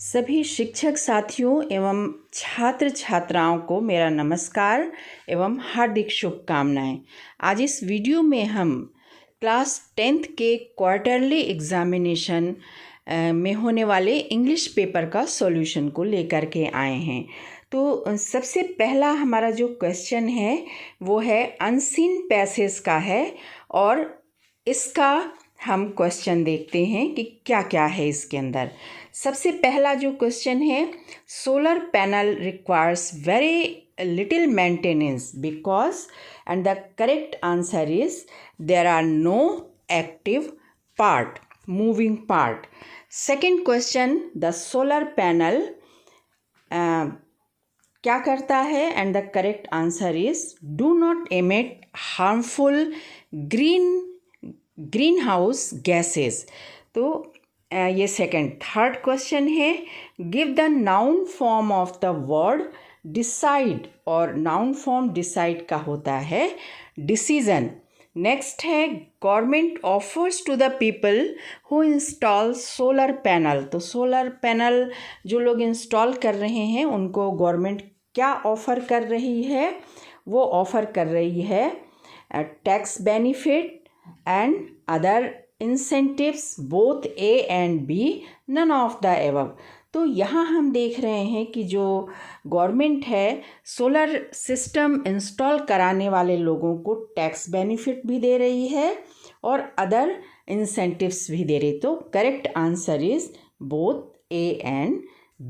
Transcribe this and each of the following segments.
सभी शिक्षक साथियों एवं छात्र छात्राओं को मेरा नमस्कार एवं हार्दिक शुभकामनाएं। आज इस वीडियो में हम क्लास 10th के क्वार्टरली एग्जामिनेशन में होने वाले इंग्लिश पेपर का सॉल्यूशन को लेकर के आए हैं। तो सबसे पहला हमारा जो क्वेश्चन है वो है अनसीन पैसेज का है और इसका हम क्वेश्चन देखते हैं कि क्या क्या है इसके अंदर। सबसे पहला जो क्वेश्चन है, solar panel requires very little maintenance because, and the correct answer is there are no active part, moving part. Second question, the solar panel क्या करता है, and the correct answer is do not emit harmful green house gases. तो ये second. Third question है, give the noun form of the word decide, और noun form decide का होता है डिसीजन। नेक्स्ट है, government offers to the people who install solar panel. तो solar panel जो लोग इंस्टॉल कर रहे हैं उनको गवर्नमेंट क्या ऑफ़र कर रही है? वो ऑफ़र कर रही है tax benefit and other incentives, both A and B, none of the above। तो यहाँ हम देख रहे हैं कि जो गवर्नमेंट है सोलर सिस्टम इंस्टॉल कराने वाले लोगों को टैक्स बेनिफिट भी दे रही है और अदर इंसेंटिव्स भी दे रही। तो correct answer is both A and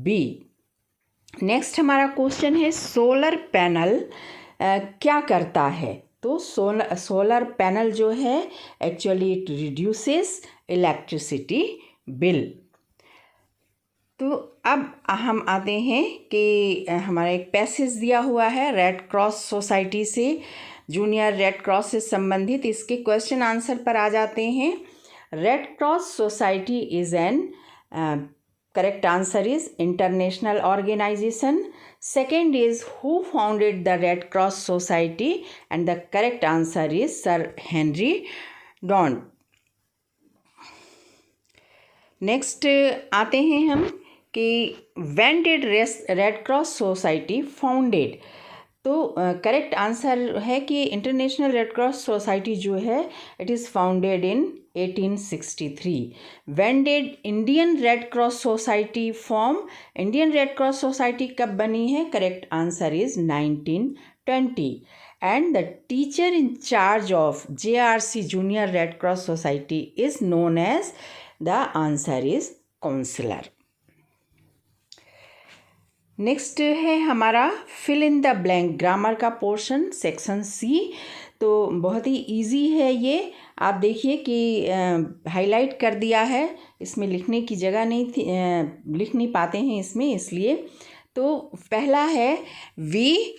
B। Next हमारा क्वेश्चन है, सोलर पैनल क्या करता है? तो सोलर पैनल जो है actually it reduces electricity bill. तो अब हम आते हैं कि हमारा एक पैसेज दिया हुआ है रेड क्रॉस सोसाइटी से, जूनियर रेड क्रॉस से संबंधित। इसके क्वेश्चन आंसर पर आ जाते हैं। Red cross society is an, correct answer is international organization. Second is, who founded the Red Cross Society, and the correct answer is Sir Henry Dont। Next आते हैं हम कि when did Red Cross Society founded। तो correct answer है कि international red cross society जो है it is founded in 1863। When did Indian red cross society form? Indian red cross society कब बनी है? Correct answer is 1920। And the teacher in charge of JRC junior red cross society is known as, the answer is counsellor. Next है हमारा fill in the blank, grammar का portion, section C। तो बहुत ही easy है ये। आप देखिए कि हाईलाइट कर दिया है, इसमें लिखने की जगह नहीं थी, लिख नहीं पाते हैं इसमें, इसलिए। तो पहला है, we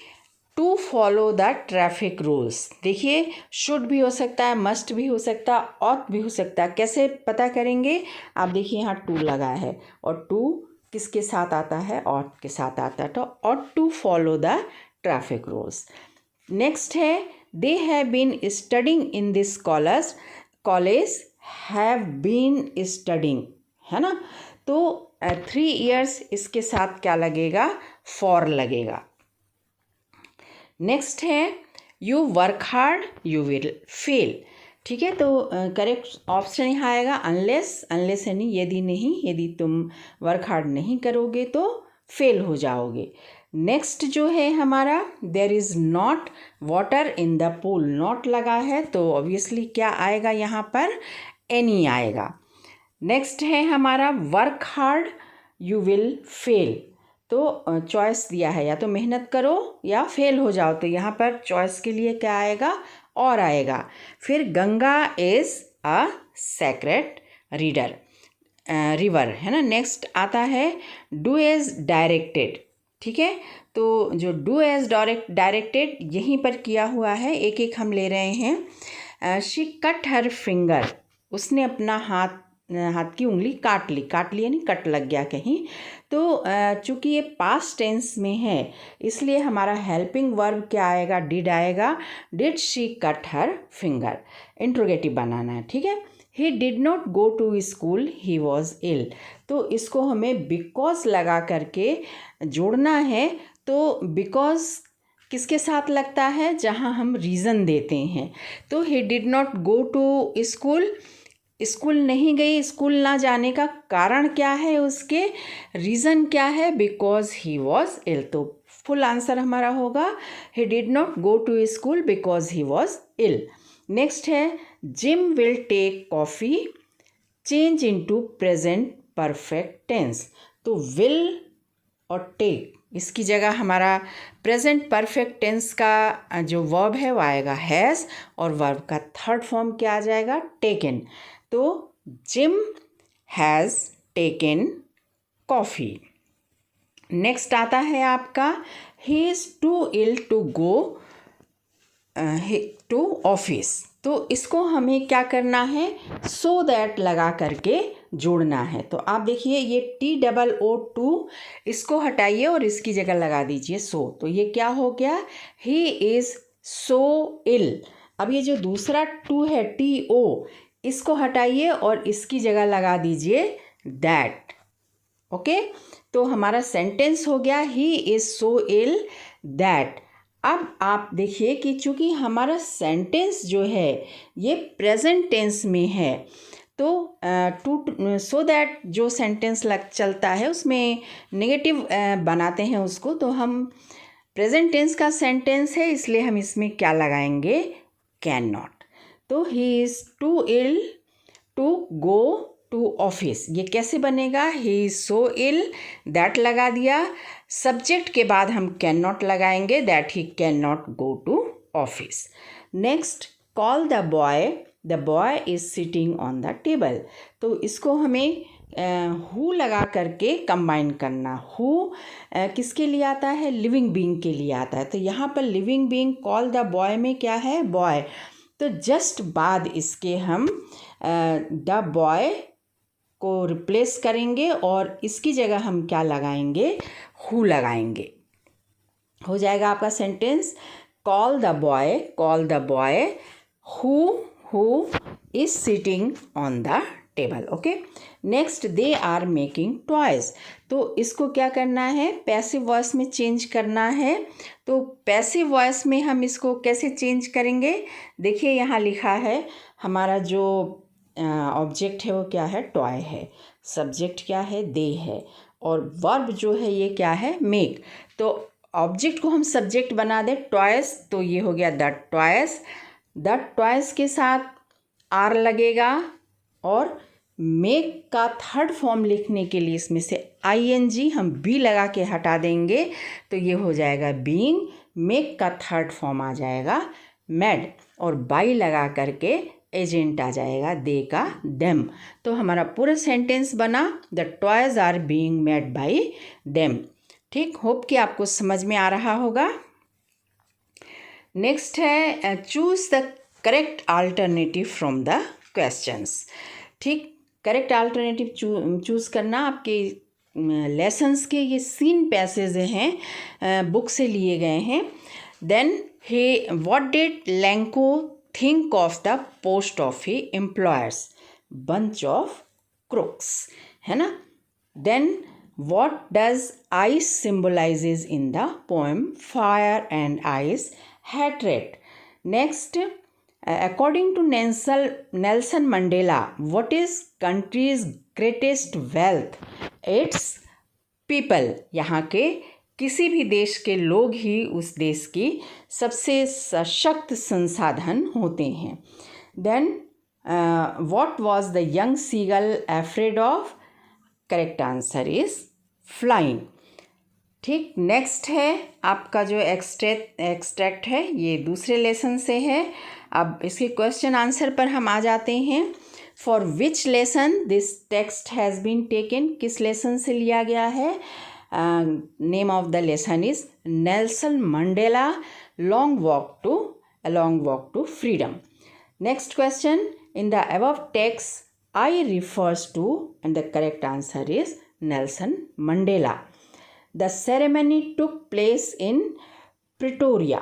to follow the traffic rules. देखिए, शुड भी हो सकता है, मस्ट भी हो सकता है, ऑट भी हो सकता है। कैसे पता करेंगे? आप देखिए यहाँ टू लगा है और टू किसके साथ आता है? ऑट के साथ आता है। तो ought to follow the traffic rules. Next है, they have been studying in this college, have been studying, है ना। तो 3 years इसके साथ क्या लगेगा? फॉर लगेगा। नेक्स्ट है, you work hard you will fail. ठीक है, तो करेक्ट ऑप्शन यहाँ आएगा अनलेस, अनलेस यानी यदि नहीं, यदि तुम वर्क हार्ड नहीं करोगे तो फेल हो जाओगे। नेक्स्ट जो है हमारा, there is not water in the pool, not लगा है तो ऑब्वियसली क्या आएगा यहाँ पर? एनी आएगा। नेक्स्ट है हमारा, work hard you will fail. तो चॉइस दिया है, या तो मेहनत करो या फेल हो जाओ, तो यहाँ पर चॉइस के लिए क्या आएगा? और आएगा। फिर Ganga is a sacred river, है ना। नेक्स्ट आता है, डू एज डायरेक्टेड। ठीक है, तो जो डू एज डायरेक्टेड यहीं पर किया हुआ है, एक एक हम ले रहे हैं। शी कट हर फिंगर, उसने अपना हाथ की उंगली काट ली यानी कट लग गया कहीं। तो चूँकि ये पास्ट टेंस में है इसलिए हमारा हेल्पिंग वर्ब क्या आएगा? डिड आएगा। Did she cut her finger, interrogative बनाना है। ठीक है, he did not go to school, he was ill. तो इसको हमें बिकॉज लगा करके जोड़ना है। तो बिकॉज किसके साथ लगता है, जहाँ हम रीज़न देते हैं। तो he did not go to school, school नहीं गई, स्कूल ना जाने का कारण क्या है, उसके रीज़न क्या है, बिकॉज ही वॉज इल। तो फुल आंसर हमारा होगा he did not go to school because he was ill. Next है Jim will take coffee, change into present perfect tense. तो विल और टेक इसकी जगह हमारा प्रेजेंट परफेक्ट टेंस का जो वर्ब है वो आएगा हैज़, और वर्ब का थर्ड फॉर्म क्या आ जाएगा, टेकन। तो Jim has taken coffee. Next आता है आपका he is too ill to go to office. तो इसको हमें क्या करना है, सो दैट लगा करके जोड़ना है। तो आप देखिए ये TOO इसको हटाइए और इसकी जगह लगा दीजिए सो। तो ये क्या हो गया, ही इज़ सो इल। अब ये जो दूसरा टू है TO इसको हटाइए और इसकी जगह लगा दीजिए दैट। ओके, तो हमारा सेंटेंस हो गया he is so ill that. अब आप देखिए कि चूँकि हमारा सेंटेंस जो है ये प्रेजेंट टेंस में है, तो टू सो दैट जो सेंटेंस लग चलता है उसमें नेगेटिव बनाते हैं उसको। तो हम प्रेजेंट टेंस का सेंटेंस है इसलिए हम इसमें क्या लगाएंगे, कैन नॉट। तो he is too ill to go to office, ये कैसे बनेगा, he is so ill that लगा दिया, सब्जेक्ट के बाद हम कैन नॉट लगाएंगे, that he can not go to office. Next call the boy is sitting on the table. तो इसको हमें हु लगा करके कंबाइन करना। हु किसके लिए आता है, लिविंग बीइंग के लिए आता है। तो यहाँ पर living being call the boy में क्या है, बॉय। तो जस्ट बाद इसके हम द बॉय को रिप्लेस करेंगे और इसकी जगह हम क्या लगाएंगे, हु लगाएंगे। हो जाएगा आपका sentence call the boy who is sitting on the table. Okay, next they are making toys. तो इसको क्या करना है, पैसिव वॉइस में चेंज करना है। तो पैसिव वॉइस में हम इसको कैसे चेंज करेंगे, देखिए यहाँ लिखा है हमारा जो ऑब्जेक्ट है वो क्या है, टॉय है, सब्जेक्ट क्या है, दे है, और वर्ब जो है ये क्या है, मेक। तो ऑब्जेक्ट को हम सब्जेक्ट बना दें टॉयज, तो ये हो गया द टॉयज। द टॉयज के साथ आर लगेगा और मेक का थर्ड फॉर्म लिखने के लिए इसमें से ING हम बी लगा के हटा देंगे, तो ये हो जाएगा बीइंग। मेक का थर्ड फॉर्म आ जाएगा मेड, और बाई लगा करके एजेंट आ जाएगा दे का देम। तो हमारा पूरा सेंटेंस बना the toys are being made by them. ठीक, होप कि आपको समझ में आ रहा होगा। नेक्स्ट है choose the correct alternative from the questions. ठीक, करेक्ट अल्टरनेटिव चूज़ करना आपके लेसन्स के ये सीन पैसेज हैं, बुक से लिए गए हैं। Then he what did Lanko think of the post office employers, bunch of crooks, है ना। then what does ice symbolizes in the poem fire and ice hatred. next according to Nelson Mandela, what is country's greatest wealth, its people। यहाँ के किसी भी देश के लोग ही उस देश की सबसे सशक्त संसाधन होते हैं। Then what was the young seagull afraid of, correct answer is flying. ठीक, नेक्स्ट है आपका जो एक्सट्रैक्ट है ये दूसरे लेसन से है। अब इसके क्वेश्चन आंसर पर हम आ जाते हैं। For which lesson this text has been taken, किस लेसन से लिया गया है। Name of the lesson is Nelson Mandela long walk to freedom. Next question, in the above text I refers to, and the correct answer is Nelson Mandela. The ceremony took place in Pretoria.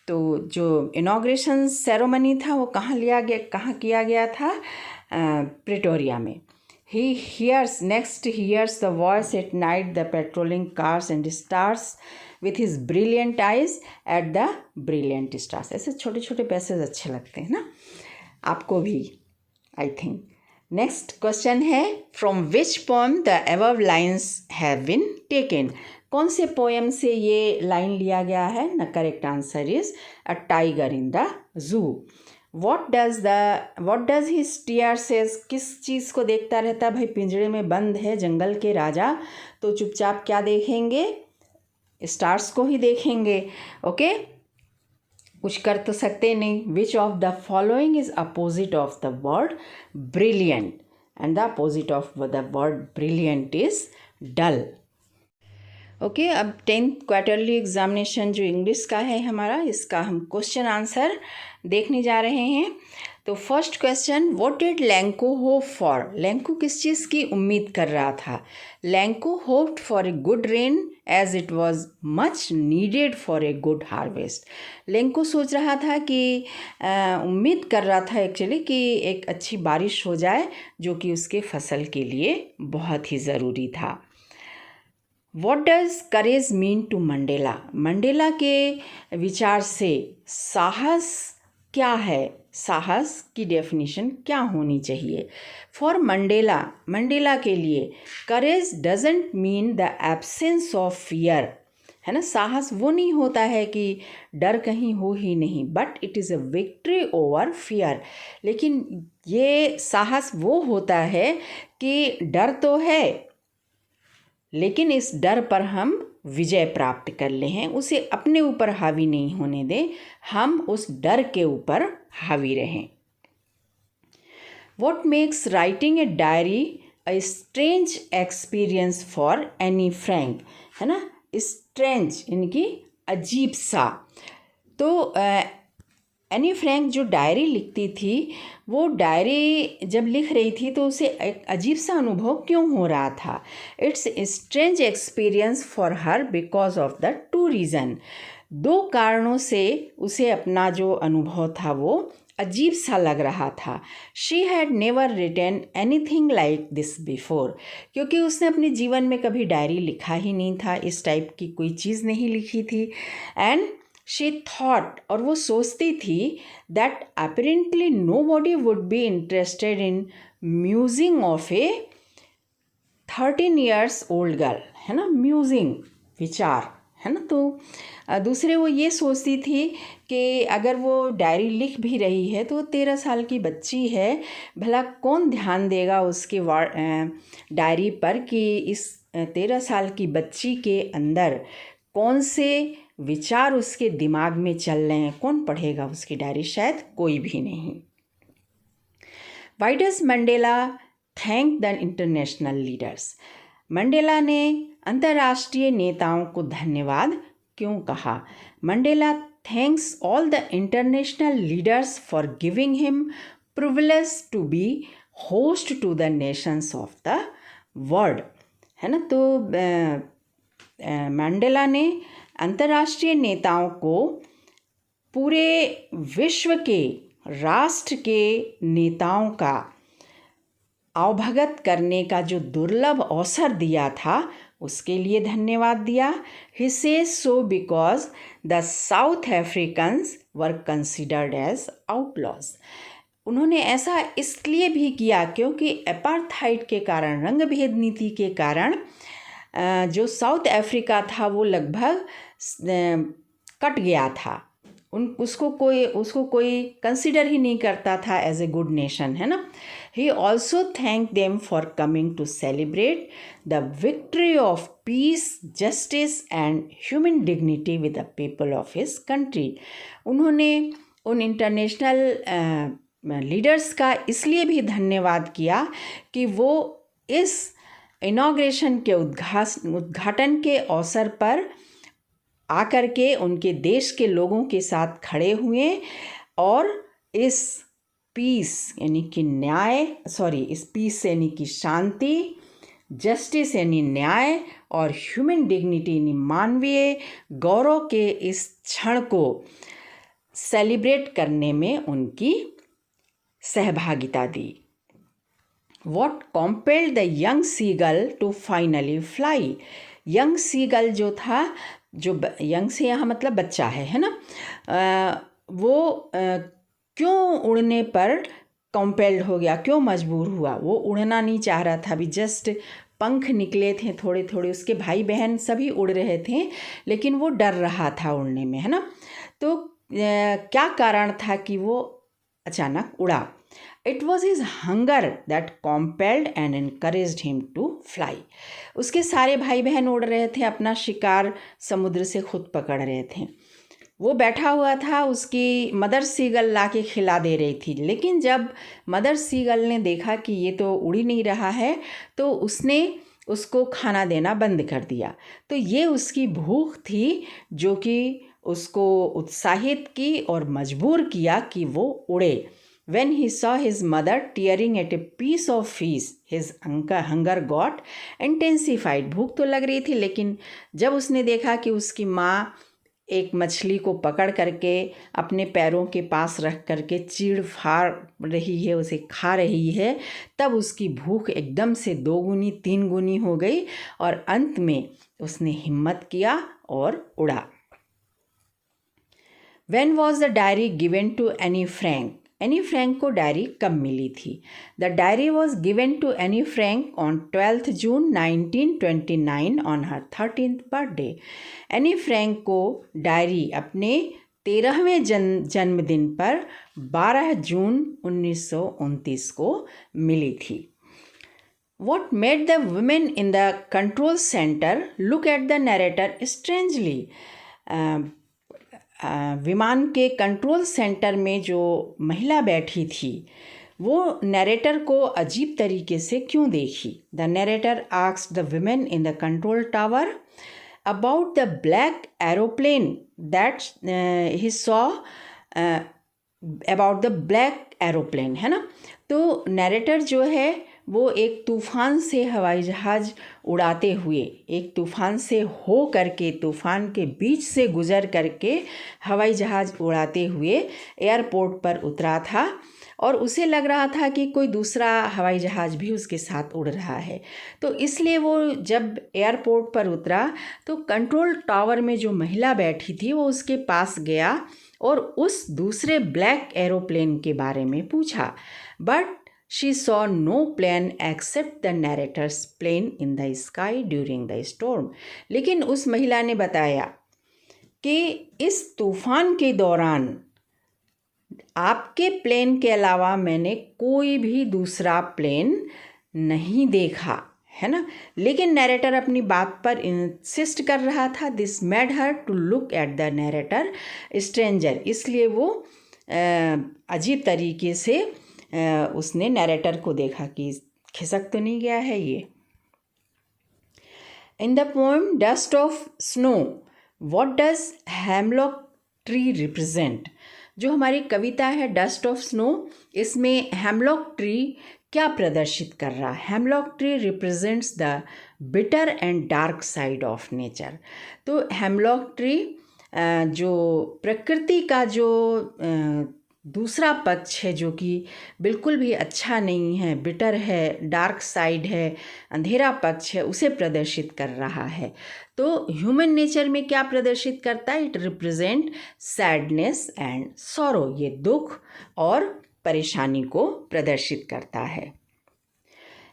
तो जो inauguration ceremony था वो कहाँ किया गया था, Pretoria में। He hears the voice at night, the patrolling cars, and stars with his brilliant eyes at the brilliant stars. ऐसे छोटे छोटे पैसेज अच्छे लगते हैं ना, आपको भी आई थिंक। नेक्स्ट क्वेश्चन है, from which poem the above lines have been taken. कौन से पोएम से ये लाइन लिया गया है? न correct answer is a tiger in the zoo. What does he stare says, किस चीज़ को देखता रहता? भाई पिंजरे में बंद है जंगल के राजा, तो चुपचाप क्या देखेंगे? स्टार्स को ही देखेंगे। ओके, कुछ कर तो सकते नहीं। Which of the following is opposite of the word brilliant, and the opposite of the word brilliant is dull. Okay, अब 10th क्वार्टरली एग्जामिनेशन जो इंग्लिश का है हमारा, इसका हम क्वेश्चन आंसर देखने जा रहे हैं। तो first question, what did Lencho hope for? Lencho किस चीज़ की उम्मीद कर रहा था? Lencho hoped for a good rain as it was much needed for a good harvest. Lencho सोच रहा था कि उम्मीद कर रहा था एक्चुअली कि एक अच्छी बारिश हो जाए, जो कि उसके फसल के लिए बहुत ही ज़रूरी था। What does courage mean to Mandela? Mandela के विचार से साहस क्या है? साहस की डेफिनेशन क्या होनी चाहिए? फॉर मंडेला, मंडेला के लिए courage doesn't mean the absence of fear, है ना। साहस वो नहीं होता है कि डर कहीं हो ही नहीं, but it is a victory over fear. लेकिन ये साहस वो होता है कि डर तो है, लेकिन इस डर पर हम विजय प्राप्त कर ले हैं, उसे अपने ऊपर हावी नहीं होने दें, हम उस डर के ऊपर हावी रहें। What makes writing a diary a strange experience for Anne Frank? है ना, स्ट्रेंज इनकी अजीब सा। तो एनी फ्रैंक जो डायरी लिखती थी, वो डायरी जब लिख रही थी तो उसे एक अजीब सा अनुभव क्यों हो रहा था? It's strange experience for her because of the two reason. दो कारणों से उसे अपना जो अनुभव था वो अजीब सा लग रहा था। She had never written anything like this before, क्योंकि उसने अपने जीवन में कभी डायरी लिखा ही नहीं था, इस टाइप की कोई चीज़ नहीं लिखी थी। एंड शी थॉट, और वो सोचती थी, that apparently nobody would be interested in musing of a 13 years old girl, है ना, म्यूजिंग विचार, है ना। तो दूसरे वो ये सोचती थी कि अगर वो डायरी लिख भी रही है तो 13 साल की बच्ची है, भला कौन ध्यान देगा उसके डायरी पर कि इस 13 साल की बच्ची के अंदर कौन से विचार उसके दिमाग में चल रहे हैं, कौन पढ़ेगा उसकी डायरी? शायद कोई भी नहीं। Why does Mandela thank the international leaders? Mandela ने अंतर्राष्ट्रीय नेताओं को धन्यवाद क्यों कहा? Mandela thanks all the international leaders for giving him privilege to be host to the nations of the world, है ना। तो मंडेला ने अंतर्राष्ट्रीय नेताओं को पूरे विश्व के राष्ट्र के नेताओं का अवभगत करने का जो दुर्लभ अवसर दिया था, उसके लिए धन्यवाद दिया। He says so because the South Africans were considered as outlaws. उन्होंने ऐसा इसलिए भी किया क्योंकि अपार्थाइड के कारण, रंग भेद नीति के कारण जो साउथ अफ्रीका था वो लगभग कट गया था। उसको कोई कंसिडर ही नहीं करता था एज ए गुड नेशन, है ना। He also thank them for coming to celebrate the victory of peace, justice and human dignity with the people of his country. उन्होंने उन इंटरनेशनल लीडर्स का इसलिए भी धन्यवाद किया कि वो इस इनॉग्रेशन के उद्घाटन के अवसर पर आकर के उनके देश के लोगों के साथ खड़े हुए और इस पीस यानी कि इस पीस यानी कि शांति, जस्टिस यानी न्याय और ह्यूमन डिग्निटी यानी मानवीय गौरव के इस क्षण को सेलिब्रेट करने में उनकी सहभागिता दी। What compelled the young seagull to finally fly. Young seagull जो था, जो यंग से यहाँ मतलब बच्चा है ना, वो क्यों उड़ने पर कॉम्पेल्ड हो गया, क्यों मजबूर हुआ। वो उड़ना नहीं चाह रहा था, अभी जस्ट पंख निकले थे थोड़े थोड़े, उसके भाई बहन सभी उड़ रहे थे, लेकिन वो डर रहा था उड़ने में, है ना। तो क्या कारण था कि वो अचानक उड़ा। It was his hunger that compelled and encouraged him to fly. उसके सारे भाई बहन उड़ रहे थे, अपना शिकार समुद्र से खुद पकड़ रहे थे। वो बैठा हुआ था, उसकी मदर सीगल ला के खिला दे रही थी, लेकिन जब मदर सीगल ने देखा कि ये तो उड़ ही नहीं रहा है, तो उसने उसको खाना देना बंद कर दिया। तो ये उसकी भूख थी जो कि उसको उत्साहित की और मजबूर किया कि वो उड़े। When he saw his mother tearing at a piece of fish, his hunger got intensified. भूख तो लग रही थी, लेकिन जब उसने देखा कि उसकी माँ एक मछली को पकड़ करके अपने पैरों के पास रख करके चीड़ फाड़ रही है, उसे खा रही है, तब उसकी भूख एकदम से 2 गुनी 3 गुनी हो गई और अंत में उसने हिम्मत किया और उड़ा। When was the diary given to Anne Frank? Anne Frank को डायरी कब मिली थी? The diary was given to Anne Frank on 12 June 1929 on her 13th birthday. Anne Frank को डायरी अपने 13वें जन्मदिन पर 12 जून 1929 को मिली थी। What made the women in the control center look at the narrator strangely? विमान के कंट्रोल सेंटर में जो महिला बैठी थी, वो नैरेटर को अजीब तरीके से क्यों देखी? The narrator asked the women in the control tower about the black aeroplane that he saw, about the black aeroplane, है ना। तो नैरेटर जो है वो एक तूफ़ान से हवाई जहाज़ उड़ाते हुए, एक तूफ़ान से हो करके, तूफ़ान के बीच से गुज़र करके हवाई जहाज़ उड़ाते हुए एयरपोर्ट पर उतरा था और उसे लग रहा था कि कोई दूसरा हवाई जहाज़ भी उसके साथ उड़ रहा है। तो इसलिए वो जब एयरपोर्ट पर उतरा तो कंट्रोल टावर में जो महिला बैठी थी वो उसके पास गया और उस दूसरे ब्लैक एरोप्लेन के बारे में पूछा। But she saw no plane except the narrator's plane in the sky during the storm. लेकिन उस महिला ने बताया कि इस तूफान के दौरान आपके प्लेन के अलावा मैंने कोई भी दूसरा प्लेन नहीं देखा, है ना। लेकिन नैरेटर अपनी बात पर इंसिस्ट कर रहा था। This made her to look at the narrator stranger. इसलिए वो अजीब तरीके से उसने नैरेटर को देखा कि खिसक तो नहीं गया है ये। In the poem dust of snow what does hemlock tree represent? जो हमारी कविता है डस्ट ऑफ स्नो, इसमें हेमलॉक ट्री क्या प्रदर्शित कर रहा है? Hemlock tree represents the bitter and dark side of nature. तो हेमलॉक ट्री जो प्रकृति का जो दूसरा पक्ष है, जो कि बिल्कुल भी अच्छा नहीं है, बिटर है, डार्क साइड है, अंधेरा पक्ष है, उसे प्रदर्शित कर रहा है। तो ह्यूमन नेचर में क्या प्रदर्शित करता है? It represent sadness and sorrow. ये दुख और परेशानी को प्रदर्शित करता है।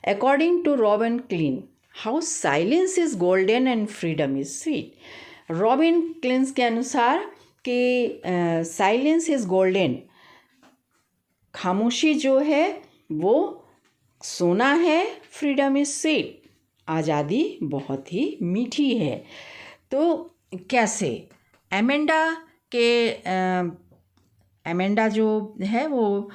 According to Robin Klein, how silence is golden and freedom is sweet. Robin Klein's के अनुसार कि साइलेंस इज गोल्डन, खामोशी जो है वो सोना है, फ्रीडम इज स्वीट, आज़ादी बहुत ही मीठी है। तो कैसे? एमेंडा जो है वो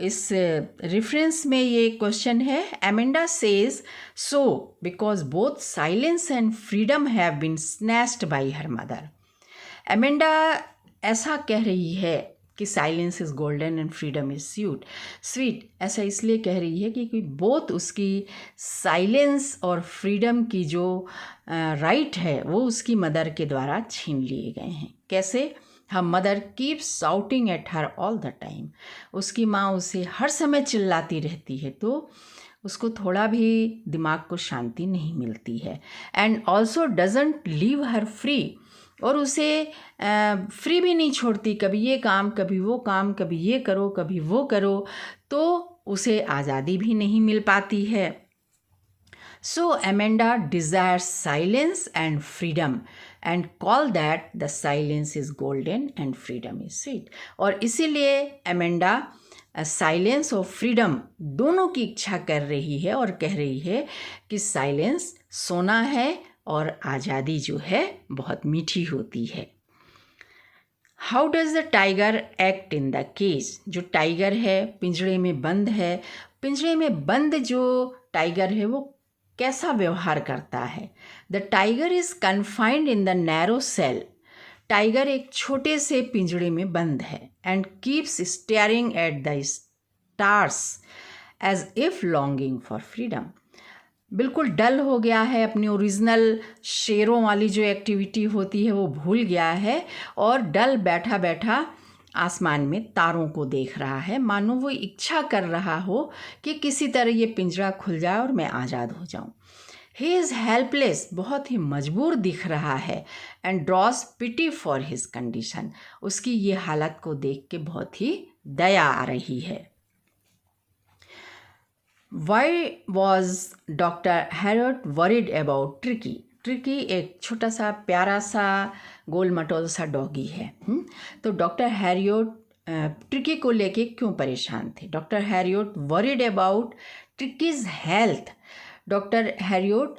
इस रेफरेंस में ये क्वेश्चन है। Amanda says so because both silence and freedom have been snatched by her mother. Amanda ऐसा कह रही है कि silence is golden and freedom is sweet. ऐसा इसलिए कह रही है कि बोथ उसकी साइलेंस और फ्रीडम की जो राइट है वो उसकी मदर के द्वारा छीन लिए गए हैं। कैसे? Her mother keep shouting at her all the time. उसकी माँ उसे हर समय चिल्लाती रहती है, तो उसको थोड़ा भी दिमाग को शांति नहीं मिलती है। And also doesn't leave her free, और उसे फ्री भी नहीं छोड़ती, कभी ये काम कभी वो काम, कभी ये करो कभी वो करो, तो उसे आज़ादी भी नहीं मिल पाती है। So Amanda desires silence and freedom and call that the silence is golden and freedom is sweet. और इसीलिए एमेंडा साइलेंस और फ्रीडम दोनों की इच्छा कर रही है और कह रही है कि साइलेंस सोना है और आज़ादी जो है बहुत मीठी होती है। How does the tiger act in the cage? जो टाइगर है पिंजरे में बंद है, पिंजरे में बंद जो टाइगर है वो कैसा व्यवहार करता है? The tiger is confined in the narrow cell. Tiger एक छोटे से पिंजरे में बंद है। And keeps staring at the stars as if longing for freedom. बिल्कुल डल हो गया है, अपनी ओरिजिनल शेरों वाली जो एक्टिविटी होती है वो भूल गया है, और डल बैठा बैठा आसमान में तारों को देख रहा है, मानो वो इच्छा कर रहा हो कि किसी तरह ये पिंजरा खुल जाए और मैं आज़ाद हो जाऊं। ही इज़ हेल्पलेस, बहुत ही मजबूर दिख रहा है। And draws pity for his condition, उसकी ये हालत को देख के बहुत ही दया आ रही है। Why was doctor Harriet worried about tricky? Tricky एक छोटा सा प्यारा सा गोल मटोल सा डॉगी है। तो डॉक्टर हैरियट ट्रिकी को लेके क्यों परेशान थे? Doctor Harriet worried about Tricki's health. Doctor Harriet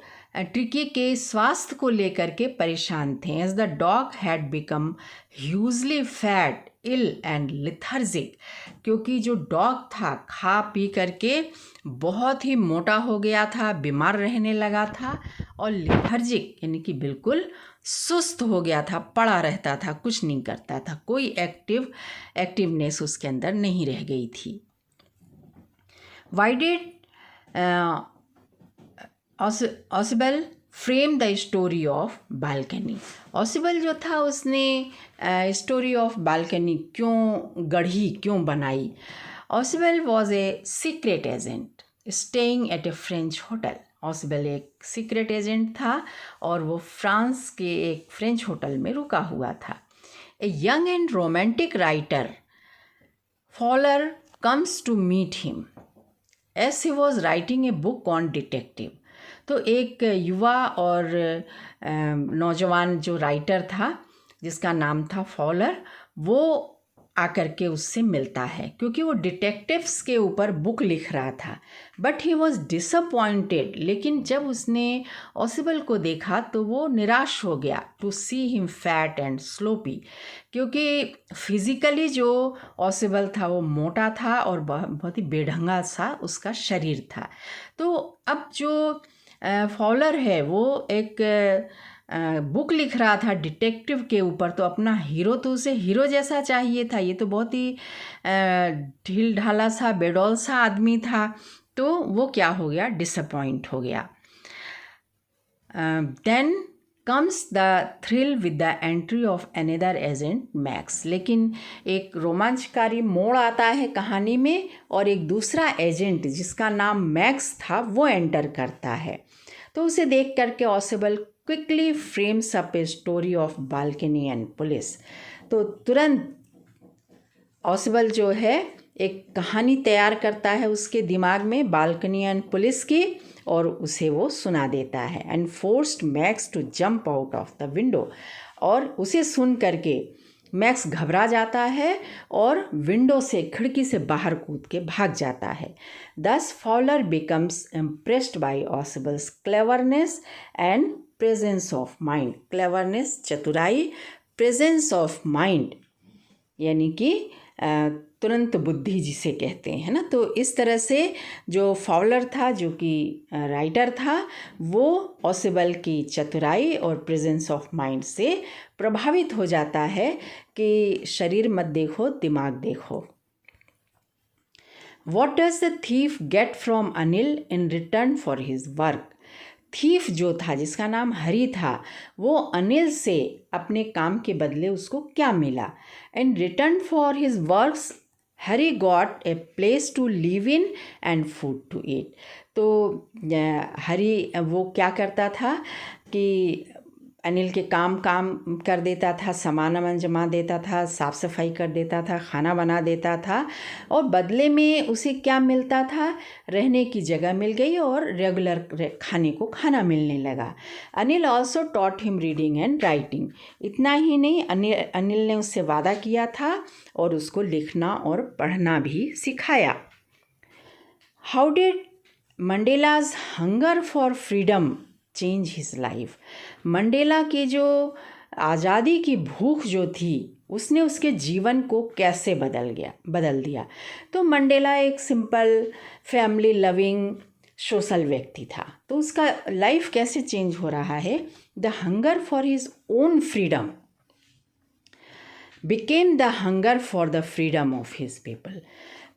Tricki के स्वास्थ्य को लेकर के परेशान थे। As the dog had become hugely fat, ill and lethargic, क्योंकि जो डॉग था खा पी करके बहुत ही मोटा हो गया था, बीमार रहने लगा था, और लिथर्जिक यानी कि बिल्कुल सुस्त हो गया था, पड़ा रहता था, कुछ नहीं करता था, कोई एक्टिवनेस उसके अंदर नहीं रह गई थी। Why did ऑसिबल frame the story of balcony? ऑसिबल जो था उसने स्टोरी ऑफ बालकनी क्यों गढ़ी, क्यों बनाई? ऑसिबल was a secret agent staying at A French hotel. ऑसिबल एक सीक्रेट एजेंट था और वो फ्रांस के एक फ्रेंच होटल में रुका हुआ था। A young and romantic writer Fowler comes to meet him as he was writing a book on detective. तो एक युवा और नौजवान जो राइटर था जिसका नाम था फॉलर, वो आकर के उससे मिलता है क्योंकि वो डिटेक्टिव्स के ऊपर बुक लिख रहा था। बट ही वॉज डिसअपॉइंटेड, लेकिन जब उसने ऑसिबल को देखा तो वो निराश हो गया। To see him fat and sloppy, क्योंकि फिज़िकली जो ऑसिबल था वो मोटा था और बहुत ही बेढंगा सा उसका शरीर था। तो अब जो फॉलर है वो एक बुक लिख रहा था डिटेक्टिव के ऊपर, तो अपना हीरो तो उसे हीरो जैसा चाहिए था। ये तो बहुत ही ढील ढाला सा बेडौल सा आदमी था, तो वो क्या हो गया, डिसअपॉइंट हो गया। Then comes the thrill with the entry of another agent Max. लेकिन एक रोमांचकारी मोड़ आता है कहानी में और एक दूसरा एजेंट जिसका नाम मैक्स था वो एंटर करता है। तो उसे देख करके ऑसिबल quickly frames up A story of balcony and police. तो तुरंत ऑसिबल जो है एक कहानी तैयार करता है उसके दिमाग में बालकनी एंड पुलिस की, और उसे वो सुना देता है। And forced Max to jump out of the window, और उसे सुन करके मैक्स घबरा जाता है और विंडो से, खिड़की से बाहर कूद के भाग जाता है। Thus Fowler becomes impressed by Ausable's cleverness and presence of mind. Cleverness चतुराई, प्रेजेंस ऑफ माइंड यानी कि तुरंत बुद्धि जिसे कहते हैं ना। तो इस तरह से जो फॉलर था, जो कि राइटर था, वो ऑसिबल की चतुराई और प्रेजेंस ऑफ माइंड से प्रभावित हो जाता है कि शरीर मत देखो, दिमाग देखो। What does the thief get from Anil in return for his work? Thief जो था जिसका नाम हरी था, वो अनिल से अपने काम के बदले उसको क्या मिला? In return for his works Hari got a place to live in and food to eat. तो हरी वो क्या करता था कि अनिल के काम कर देता था, सामान वामान जमा देता था, साफ़ सफाई कर देता था, खाना बना देता था, और बदले में उसे क्या मिलता था, रहने की जगह मिल गई और रेगुलर खाने को खाना मिलने लगा। Anil also taught him reading and writing. इतना ही नहीं, अनिल ने उससे वादा किया था और उसको लिखना और पढ़ना भी सिखाया। How did Mandela's hunger for freedom change his life. Mandela की जो आज़ादी की भूख जो थी उसने उसके जीवन को कैसे बदल दिया। तो मंडेला एक सिंपल फैमिली लविंग सोशल व्यक्ति था, तो उसका लाइफ कैसे चेंज हो रहा है। The hunger for his own freedom became the hunger for the freedom of his people.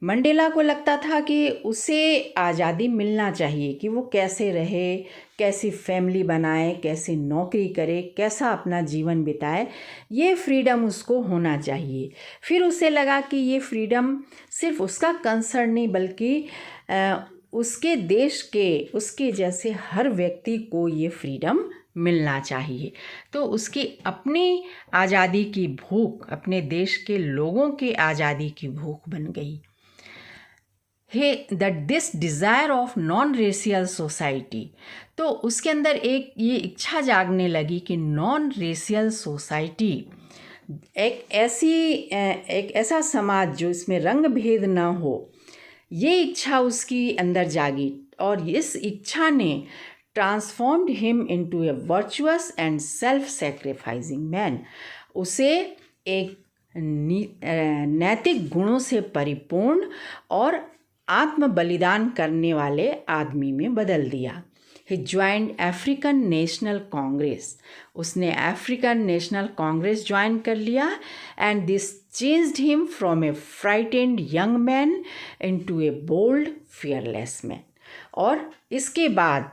Mandela को लगता था कि उसे आज़ादी मिलना चाहिए, कि वो कैसे रहे, कैसी फैमिली बनाए, कैसे नौकरी करे, कैसा अपना जीवन बिताए, ये फ्रीडम उसको होना चाहिए। फिर उसे लगा कि ये फ्रीडम सिर्फ उसका कंसर्न नहीं, बल्कि उसके देश के, उसके जैसे हर व्यक्ति को ये फ्रीडम मिलना चाहिए। तो उसकी अपनी आज़ादी की भूख, अपने देश के लोगों की आज़ादी की भूख बन गई। This desire of non racial society. तो उसके अंदर एक ये इच्छा जागने लगी कि नॉन रेशियल सोसाइटी, एक ऐसा समाज जो इसमें रंग भेद ना हो, ये इच्छा उसकी अंदर जागी, और इस इच्छा ने transformed him into A virtuous and self sacrificing man. उसे एक नैतिक गुणों से परिपूर्ण और आत्म बलिदान करने वाले आदमी में बदल दिया। He joined African National Congress. उसने अफ्रीकन नेशनल कांग्रेस ज्वाइन कर लिया, and this changed him from a frightened young man into a bold fearless man. और इसके बाद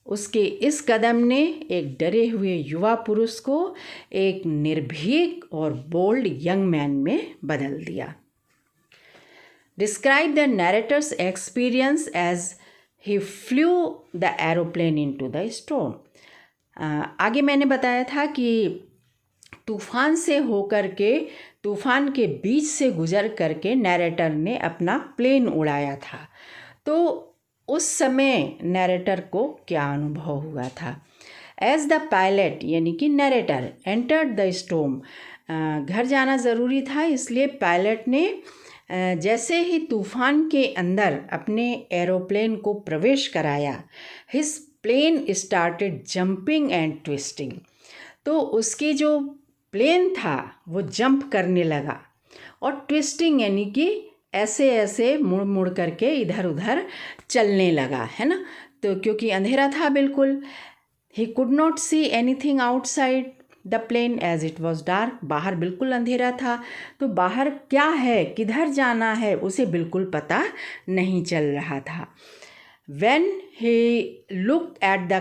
उसके इस कदम ने एक डरे हुए युवा पुरुष को एक निर्भीक और बोल्ड यंग मैन में बदल दिया। Describe the narrator's experience as he flew the aeroplane into the storm. आगे मैंने बताया था कि तूफान से होकर के, तूफान के बीच से गुजर करके नैरेटर ने अपना प्लेन उड़ाया था। तो उस समय नैरेटर को क्या अनुभव हुआ था। एज द पायलट यानी कि नैरेटर एंटर्ड द स्टॉर्म, घर जाना ज़रूरी था, इसलिए पायलट ने जैसे ही तूफ़ान के अंदर अपने एरोप्लेन को प्रवेश कराया, his plane started jumping and twisting. तो उसकी जो प्लेन था वो जंप करने लगा, और ट्विस्टिंग यानी कि ऐसे ऐसे मुड़ मुड़ करके इधर उधर चलने लगा, है ना। तो क्योंकि अंधेरा था बिल्कुल, he could not see anything outside the plane as it was dark. बाहर बिल्कुल अंधेरा था, तो बाहर क्या है, किधर जाना है, उसे बिल्कुल पता नहीं चल रहा था। When he looked at the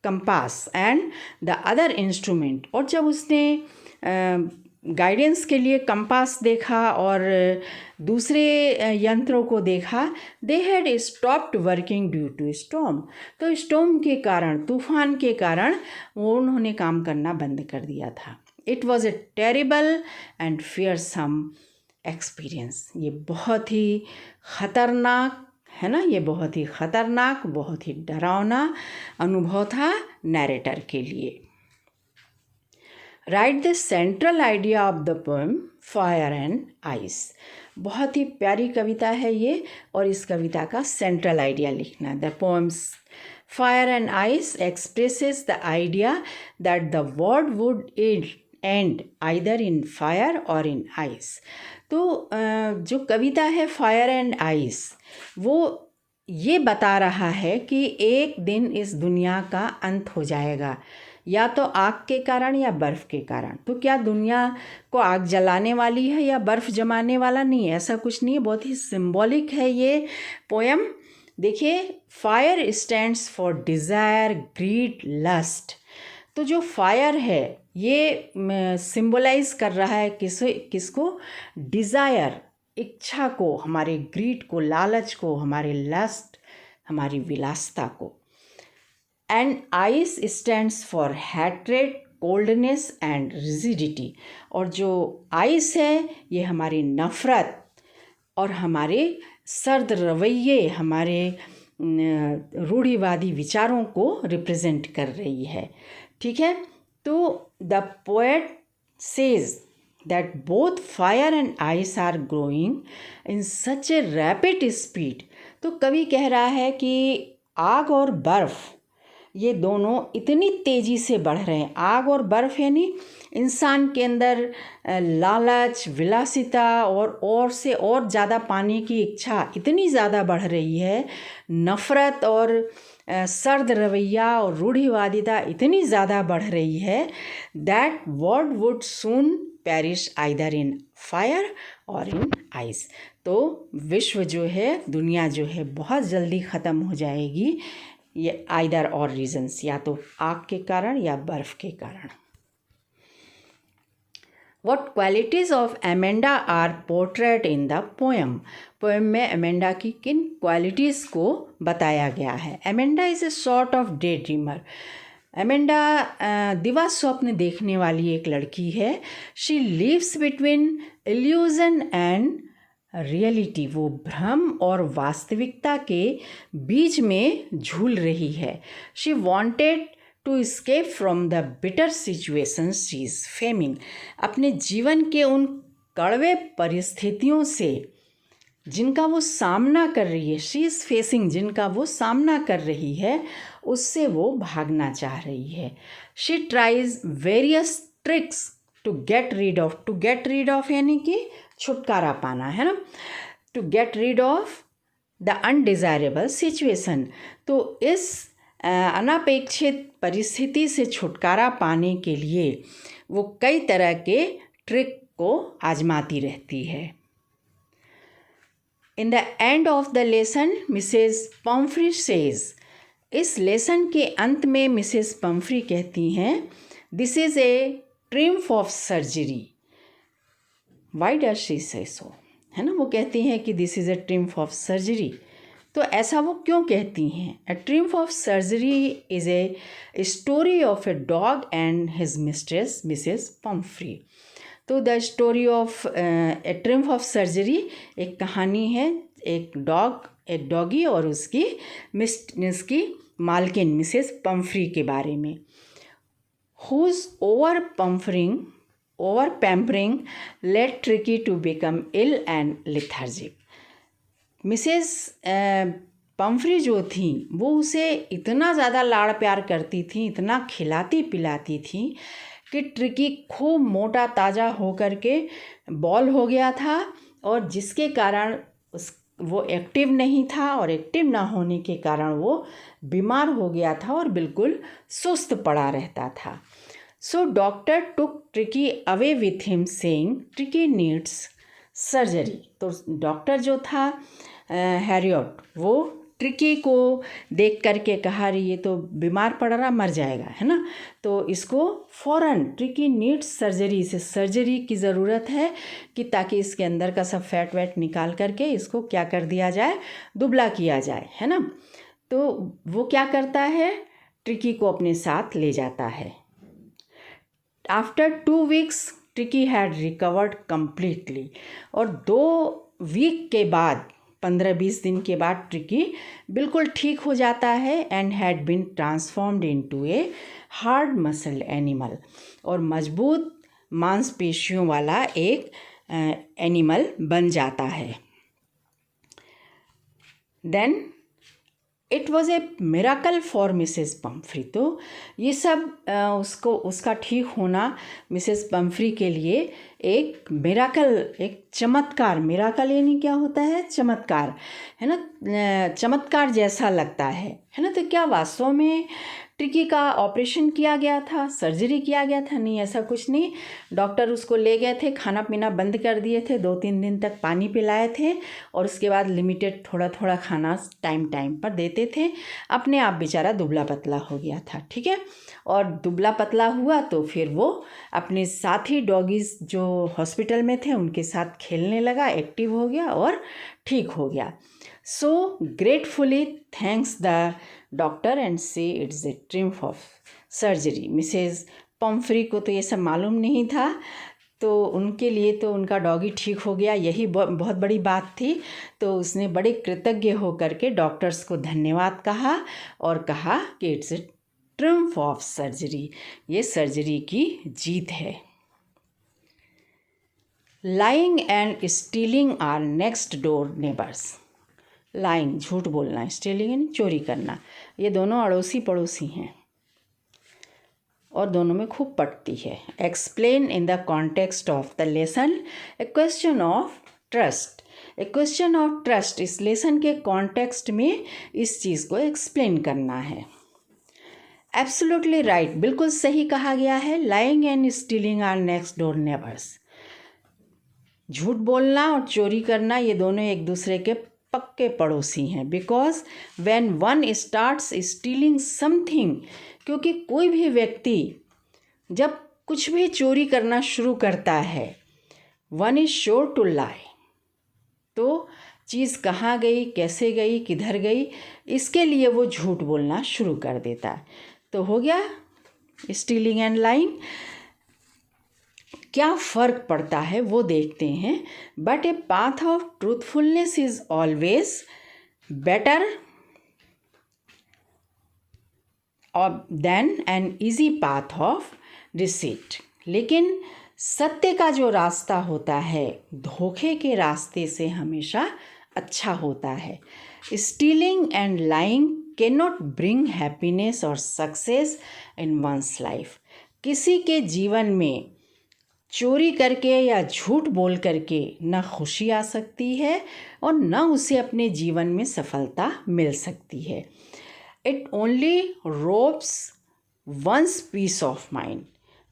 compass and the other instrument, और जब उसने गाइडेंस के लिए कंपास देखा और दूसरे यंत्रों को देखा, they had stopped working due to storm. तो स्टॉर्म के कारण, तूफान के कारण वो उन्होंने काम करना बंद कर दिया था। It was a terrible and fearsome experience. ये बहुत ही ख़तरनाक है ना, ये बहुत ही ख़तरनाक, बहुत ही डरावना अनुभव था नैरेटर के लिए। Right the central idea of the poem fire and ice. बहुत ही प्यारी कविता है ये, और इस कविता का सेंट्रल आइडिया लिखना। The poems fire and ice expresses the idea that the world would and either in fire or in ice. तो जो कविता है फायर एंड आइस, वो ये बता रहा है कि एक दिन इस दुनिया का अंत हो जाएगा, या तो आग के कारण या बर्फ़ के कारण। तो क्या दुनिया को आग जलाने वाली है या बर्फ़ जमाने वाला नहीं है, ऐसा कुछ नहीं है। बहुत ही सिंबॉलिक है ये पोएम। देखिए, fire stands for desire, greed, lust. तो जो फायर है ये सिंबलाइज कर रहा है किसको? डिज़ायर, इच्छा को, हमारे ग्रीड को, लालच को, हमारे लस्ट, हमारी विलासता को। And ice stands for hatred, coldness and rigidity. और जो आइस है ये हमारी नफ़रत और हमारे सर्द रवैये, हमारे रूढ़िवादी विचारों को रिप्रेजेंट कर रही है। ठीक है, तो the poet says that both fire and ice are growing in such a rapid speed. तो कवि कह रहा है कि आग और बर्फ़ ये दोनों इतनी तेज़ी से बढ़ रहे हैं। आग और बर्फ़ यानी इंसान के अंदर लालच, विलासिता और से और ज़्यादा पाने की इच्छा इतनी ज़्यादा बढ़ रही है, नफ़रत और सर्द रवैया और रूढ़िवादिता इतनी ज़्यादा बढ़ रही है that world would soon perish either in fire or in ice. तो विश्व जो है, दुनिया जो है, बहुत जल्दी ख़त्म हो जाएगी, ये आइदर और रीजन्स, या तो आग के कारण या बर्फ़ के कारण। What qualities of Amanda are portrayed in the poem? Poem में अमेंडा की किन क्वालिटीज़ को बताया गया है? Amanda is a sort of day dreamer. Amanda दिवा स्वप्न देखने वाली एक लड़की है। She lives between illusion and reality. वो भ्रम और वास्तविकता के बीच में झूल रही है। She wanted to escape from the bitter situations she is facing. अपने जीवन के उन कड़वे परिस्थितियों से जिनका वो सामना कर रही है, शी इज़ फेसिंग, जिनका वो सामना कर रही है, उससे वो भागना चाह रही है। She tries various tricks to get rid of यानी कि छुटकारा पाना, है ना, to get rid of the undesirable situation. तो इस अनपेक्षित परिस्थिति से छुटकारा पाने के लिए वो कई तरह के ट्रिक को आजमाती रहती है। In the end of the lesson Mrs Pumphrey says. इस लेसन के अंत में मिसेस पम्फ्री कहती हैं, this is a triumph of surgery. Why does she say so, है ना, वो कहती हैं कि this is a triumph of surgery. तो ऐसा वो क्यों कहती हैं? A triumph of surgery is a story of a dog and his mistress Mrs Pumphrey. तो the story of A triumph of surgery एक कहानी है, एक डॉगी और उसकी मालकिन मिसेस पम्फ्री के बारे में। Whose over pampering led Tricki to become ill and lethargic. Mrs Pumphrey जो थी वो उसे इतना ज़्यादा लाड़ प्यार करती थी, इतना खिलाती पिलाती थी कि ट्रिकी खूब मोटा ताज़ा होकर के बॉल हो गया था, और जिसके कारण वो एक्टिव नहीं था, और एक्टिव ना होने के कारण वो बीमार हो गया था और बिल्कुल सुस्त पड़ा रहता था। So doctor took tricky away with him saying tricky needs surgery. तो डॉक्टर जो था हैरियट, वो ट्रिकी को देख करके कहा, रही ये तो बीमार पड़ रहा, मर जाएगा, है ना, तो इसको फ़ौरन ट्रिकी नीड्स सर्जरी, इसे सर्जरी की ज़रूरत है कि ताकि इसके अंदर का सब फैट वैट निकाल करके इसको क्या कर दिया जाए, दुबला किया जाए, है ना। तो वो क्या करता है, ट्रिकी को अपने साथ ले जाता है। After 2 weeks tricky had recovered completely. और 2 वीक के बाद, 15-20 दिन के बाद ट्रिकी बिल्कुल ठीक हो जाता है, and had been transformed into a hard muscle animal. और मजबूत मांसपेशियों वाला एक एनिमल बन जाता है। Then it was a miracle for Mrs Pumphrey. तो ये सब उसका ठीक होना मिसेस पम्फ्री के लिए एक मिराकल, एक चमत्कार, मिराकल यानी क्या होता है, चमत्कार, है ना, चमत्कार जैसा लगता है ना। तो क्या वास्तव में ट्रिकी का ऑपरेशन किया गया था, सर्जरी किया गया था? नहीं, ऐसा कुछ नहीं। डॉक्टर उसको ले गए थे, खाना पीना बंद कर दिए थे, 2-3 दिन तक पानी पिलाए थे और उसके बाद लिमिटेड थोड़ा थोड़ा खाना टाइम टाइम पर देते थे। अपने आप बेचारा दुबला पतला हो गया था, ठीक है। और दुबला पतला हुआ तो फिर वो अपने साथी डॉगीज़ जो हॉस्पिटल में थे उनके साथ खेलने लगा, एक्टिव हो गया और ठीक हो गया। So gratefully thanks the doctor and says it's a triumph of surgery. Mrs Pumphrey को तो ये सब मालूम नहीं था, तो उनके लिए तो उनका डॉगी ठीक हो गया, यही बहुत बड़ी बात थी। तो उसने बड़े कृतज्ञ होकर के डॉक्टर्स को धन्यवाद कहा और कहा कि it's a triumph of surgery, ये सर्जरी की जीत है। Lying and stealing are next door neighbours. Lying झूठ बोलना, स्टीलिंग यानी चोरी करना, ये दोनों अड़ोसी पड़ोसी हैं और दोनों में खूब पटती है। Explain in the context of the lesson A question of trust. A question of trust, इस लेसन के कॉन्टेक्स्ट में इस चीज़ को एक्सप्लेन करना है। एब्सोल्युटली राइट, बिल्कुल सही कहा गया है। Lying and stealing are next door neighbours. झूठ बोलना और चोरी करना ये दोनों एक दूसरे के पक्के पड़ोसी हैं। Because when one starts stealing something, क्योंकि कोई भी व्यक्ति जब कुछ भी चोरी करना शुरू करता है, one is sure to lie. तो चीज़ कहाँ गई, कैसे गई, किधर गई, इसके लिए वो झूठ बोलना शुरू कर देता है। तो हो गया स्टीलिंग एंड लाइंग। क्या फ़र्क पड़ता है वो देखते हैं। But a path of truthfulness is always better than an easy path of deceit. लेकिन सत्य का जो रास्ता होता है धोखे के रास्ते से हमेशा अच्छा होता है। Stealing and lying can not bring happiness और सक्सेस इन वंस लाइफ। किसी के जीवन में चोरी करके या झूठ बोल करके न खुशी आ सकती है और न उसे अपने जीवन में सफलता मिल सकती है। It only robs one's peace of mind.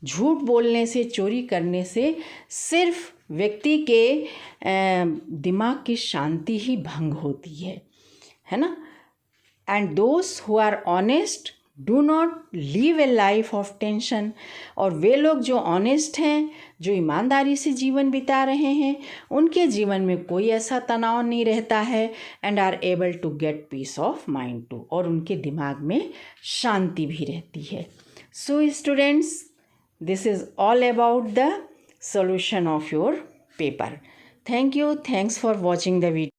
झूठ बोलने से, चोरी करने से सिर्फ व्यक्ति के दिमाग की शांति ही भंग होती है ना। And those who are honest do not live a life of tension. और वे लोग जो ऑनेस्ट हैं, जो ईमानदारी से जीवन बिता रहे हैं, उनके जीवन में कोई ऐसा तनाव नहीं रहता है। And are able to get peace of mind too, और उनके दिमाग में शांति भी रहती है। So students, this is all about the solution of your paper. Thank you. Thanks for watching the video.